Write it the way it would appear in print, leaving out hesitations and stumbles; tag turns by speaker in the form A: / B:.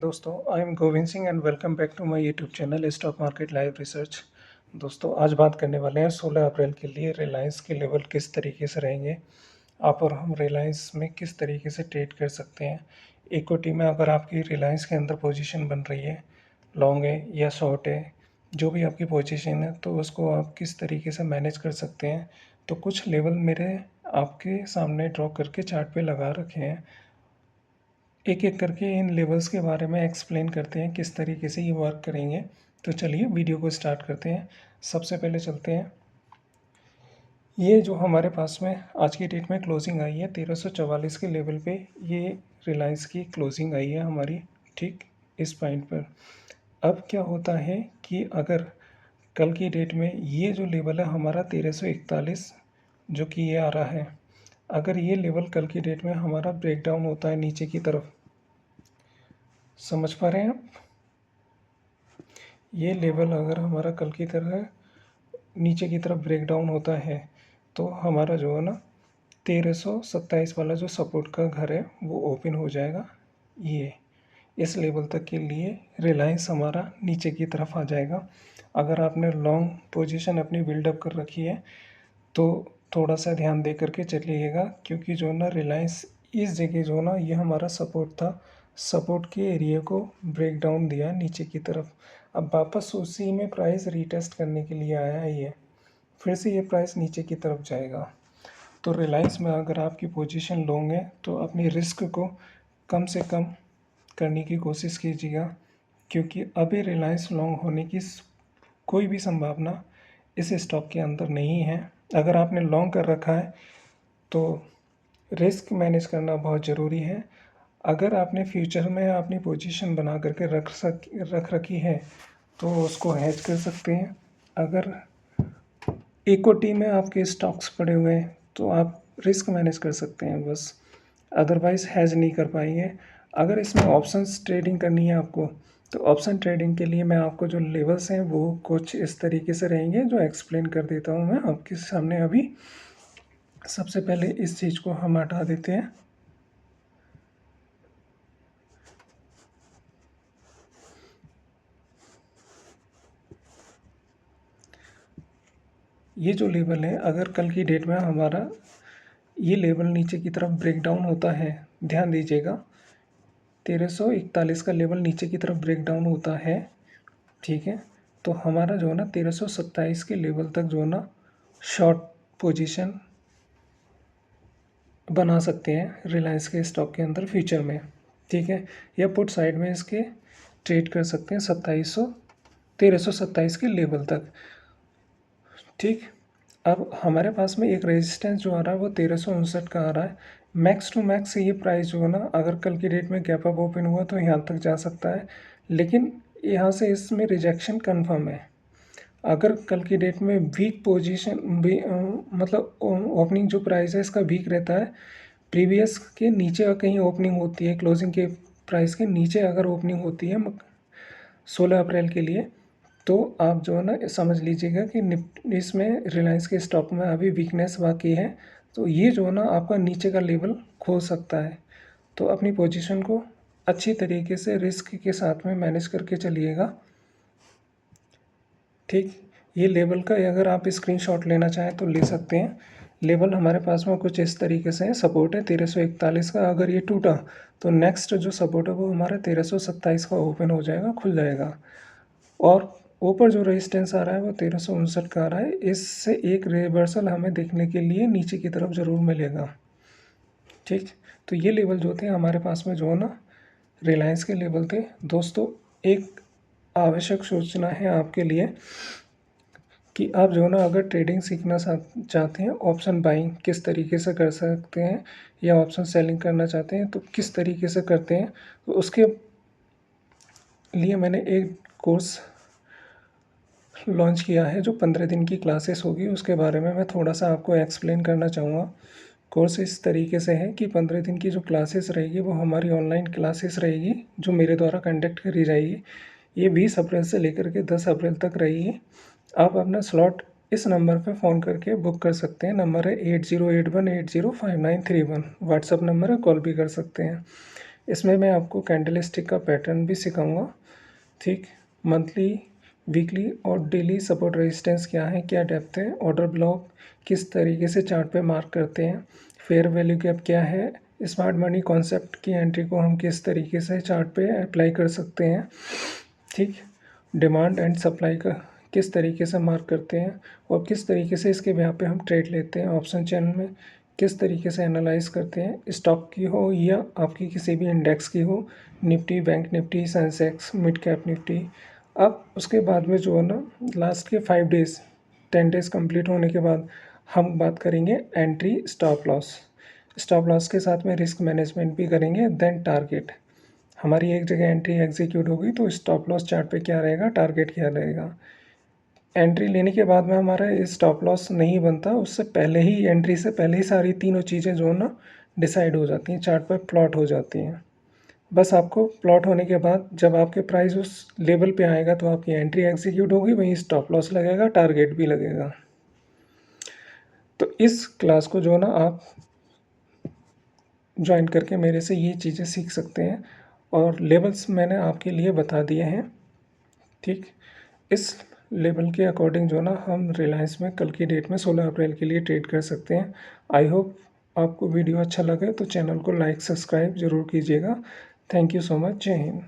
A: दोस्तों, I am Govind Singh and welcome back to my YouTube channel stock market live research. दोस्तों, आज बात करने वाले हैं 16 अप्रैल के लिए रिलायंस के लेवल किस तरीके से रहेंगे। आप और हम रिलायंस में किस तरीके से ट्रेड कर सकते हैं। इक्विटी में अगर आपकी रिलायंस के अंदर पोजीशन बन रही है, लॉन्ग है या शॉर्ट है, जो भी आपकी पोजीशन है, तो उसको आप किस तरीके से मैनेज कर सकते हैं। तो कुछ लेवल मेरे आपके सामने ड्रॉ करके चार्ट पे लगा रखे हैं। एक एक करके इन लेवल्स के बारे में एक्सप्लेन करते हैं किस तरीके से ये वर्क करेंगे। तो चलिए वीडियो को स्टार्ट करते हैं। सबसे पहले चलते हैं, ये जो हमारे पास में आज की डेट में क्लोजिंग आई है 1344 के लेवल पे, ये रिलायंस की क्लोजिंग आई है हमारी, ठीक इस पॉइंट पर। अब क्या होता है कि अगर कल की डेट में ये जो लेवल है हमारा 1341, जो कि ये आ रहा है, अगर ये लेवल कल की डेट में हमारा ब्रेकडाउन होता है नीचे की तरफ, समझ पा रहे हैं आप, ये लेवल अगर हमारा कल की तरह नीचे की तरफ ब्रेकडाउन होता है तो हमारा जो है ना 1327 वाला जो सपोर्ट का घर है वो ओपन हो जाएगा। ये इस लेवल तक के लिए रिलायंस हमारा नीचे की तरफ आ जाएगा। अगर आपने लॉन्ग पोजीशन अपनी बिल्डअप कर रखी है तो थोड़ा सा ध्यान दे करके चलिएगा, क्योंकि जो ना रिलायंस इस जगह जो ना ये हमारा सपोर्ट था, सपोर्ट के एरिया को ब्रेक डाउन दिया नीचे की तरफ। अब वापस उसी में प्राइस रीटेस्ट करने के लिए आया है, ये फिर से ये प्राइस नीचे की तरफ जाएगा। तो रिलायंस में अगर आपकी पोजीशन लॉन्ग है तो अपनी रिस्क को कम से कम करने की कोशिश कीजिएगा, क्योंकि अभी रिलायंस लॉन्ग होने की कोई भी संभावना इस स्टॉक के अंदर नहीं है। अगर आपने लॉन्ग कर रखा है तो रिस्क मैनेज करना बहुत ज़रूरी है। अगर आपने फ्यूचर में अपनी पोजीशन बना करके रख रखी है तो उसको हेज कर सकते हैं। अगर इक्विटी में आपके स्टॉक्स पड़े हुए हैं तो आप रिस्क मैनेज कर सकते हैं बस, अदरवाइज़ हेज नहीं कर पाएंगे। अगर इसमें ऑप्शंस ट्रेडिंग करनी है आपको, तो ऑप्शन ट्रेडिंग के लिए मैं आपको जो लेवल्स हैं वो कुछ इस तरीके से रहेंगे जो एक्सप्लेन कर देता हूँ मैं आपके सामने अभी। सबसे पहले इस चीज़ को हम हटा देते हैं। ये जो लेवल है, अगर कल की डेट में हमारा ये लेवल नीचे की तरफ ब्रेक डाउन होता है, ध्यान दीजिएगा 1341 का लेवल नीचे की तरफ ब्रेक डाउन होता है, ठीक है, तो हमारा जो है ना 1327 के लेवल तक जो है ना शॉर्ट पोजीशन बना सकते हैं रिलायंस के स्टॉक के अंदर फ्यूचर में, ठीक है, या पुट साइड में इसके ट्रेड कर सकते हैं 1327 के लेवल तक, ठीक। अब हमारे पास में एक रेजिस्टेंस जो आ रहा है वो 1359 का आ रहा है। मैक्स टू मैक्स ये प्राइस जो है ना, अगर कल की डेट में गैप अप ओपन हुआ तो यहाँ तक जा सकता है, लेकिन यहाँ से इसमें रिजेक्शन कंफर्म है। अगर कल की डेट में वीक पोजीशन भी मतलब ओपनिंग जो प्राइस है इसका वीक रहता है, प्रीवियस के नीचे अगर कहीं ओपनिंग होती है, क्लोजिंग के प्राइस के नीचे अगर ओपनिंग होती है 16 अप्रैल के लिए, तो आप जो है ना समझ लीजिएगा कि इसमें रिलायंस के स्टॉक में अभी वीकनेस बाकी है। तो ये जो है ना आपका नीचे का लेवल खो सकता है। तो अपनी पोजीशन को अच्छी तरीके से रिस्क के साथ में मैनेज करके चलिएगा, ठीक। ये लेवल का अगर आप स्क्रीनशॉट लेना चाहें तो ले सकते हैं। लेवल हमारे पास में कुछ इस तरीके से है। सपोर्ट है 1341 का, अगर ये टूटा तो नेक्स्ट जो सपोर्ट है वो हमारा 1327 का ओपन हो जाएगा, खुल जाएगा। और ऊपर जो रेजिस्टेंस आ रहा है वो 1359 का आ रहा है। इससे एक रिवर्सल हमें देखने के लिए नीचे की तरफ ज़रूर मिलेगा, ठीक। तो ये लेवल जो थे हमारे पास में जो है ना रिलायंस के लेवल थे। दोस्तों, एक आवश्यक सूचना है आपके लिए कि आप जो है ना अगर ट्रेडिंग सीखना चाहते हैं, ऑप्शन बाइंग किस तरीके से कर सकते हैं या ऑप्शन सेलिंग करना चाहते हैं तो किस तरीके से करते हैं, तो उसके लिए मैंने एक कोर्स लॉन्च किया है जो 15 दिन की क्लासेस होगी। उसके बारे में मैं थोड़ा सा आपको एक्सप्लेन करना चाहूँगा। कोर्स इस तरीके से है कि 15 दिन की जो क्लासेस रहेगी वो हमारी ऑनलाइन क्लासेस रहेगी जो मेरे द्वारा कंडक्ट करी जाएगी। ये 20 अप्रैल से लेकर के 10 अप्रैल तक रहेगी। आप अपना स्लॉट इस नंबर पे फ़ोन करके बुक कर सकते हैं। नंबर है 8081805931। व्हाट्सअप नंबर है, कॉल भी कर सकते हैं। इसमें मैं आपको कैंडल स्टिक का पैटर्न भी सिखाऊंगा। ठीक, मंथली, वीकली और डेली सपोर्ट रेजिस्टेंस क्या है, क्या डेप्थ है, ऑर्डर ब्लॉक किस तरीके से चार्ट पे मार्क करते हैं, फेयर वैल्यू गैप क्या है, स्मार्ट मनी कॉन्सेप्ट की एंट्री को हम किस तरीके से चार्ट पे अप्लाई कर सकते हैं। ठीक, डिमांड एंड सप्लाई का किस तरीके से मार्क करते हैं और किस तरीके से इसके यहाँ पे हम ट्रेड लेते हैं। ऑप्शन चैन में किस तरीके से एनालाइज करते हैं, स्टॉक की हो या आपकी किसी भी इंडेक्स की हो, Nifty, bank Nifty, Sensex, mid cap Nifty. अब उसके बाद में जो है ना, लास्ट के 5 डेज़ 10 डेज़ कंप्लीट होने के बाद हम बात करेंगे entry, stop loss. Stop loss के साथ में रिस्क मैनेजमेंट भी करेंगे। देन टारगेट, हमारी एक जगह एंट्री एग्जीक्यूट होगी तो स्टॉप लॉस चार्ट पे क्या रहेगा, टारगेट क्या रहेगा। एंट्री लेने के बाद में हमारा स्टॉप लॉस नहीं बनता, उससे पहले ही, एंट्री से पहले ही सारी तीनों चीज़ें जो है ना डिसाइड हो जाती हैं, चार्ट पर प्लॉट हो जाती हैं। बस आपको प्लॉट होने के बाद जब आपके प्राइस उस लेवल पे आएगा तो आपकी एंट्री एग्जीक्यूट होगी, वहीं स्टॉप लॉस लगेगा, टारगेट भी लगेगा। तो इस क्लास को जो है ना आप ज्वाइन करके मेरे से ये चीज़ें सीख सकते हैं और लेवल्स मैंने आपके लिए बता दिए हैं। ठीक, इस लेवल के अकॉर्डिंग जो ना हम रिलायंस में कल की डेट में 16 अप्रैल के लिए ट्रेड कर सकते हैं। आई होप आपको वीडियो अच्छा लगे तो चैनल को लाइक सब्सक्राइब ज़रूर कीजिएगा। Thank you so much. जय हिंद।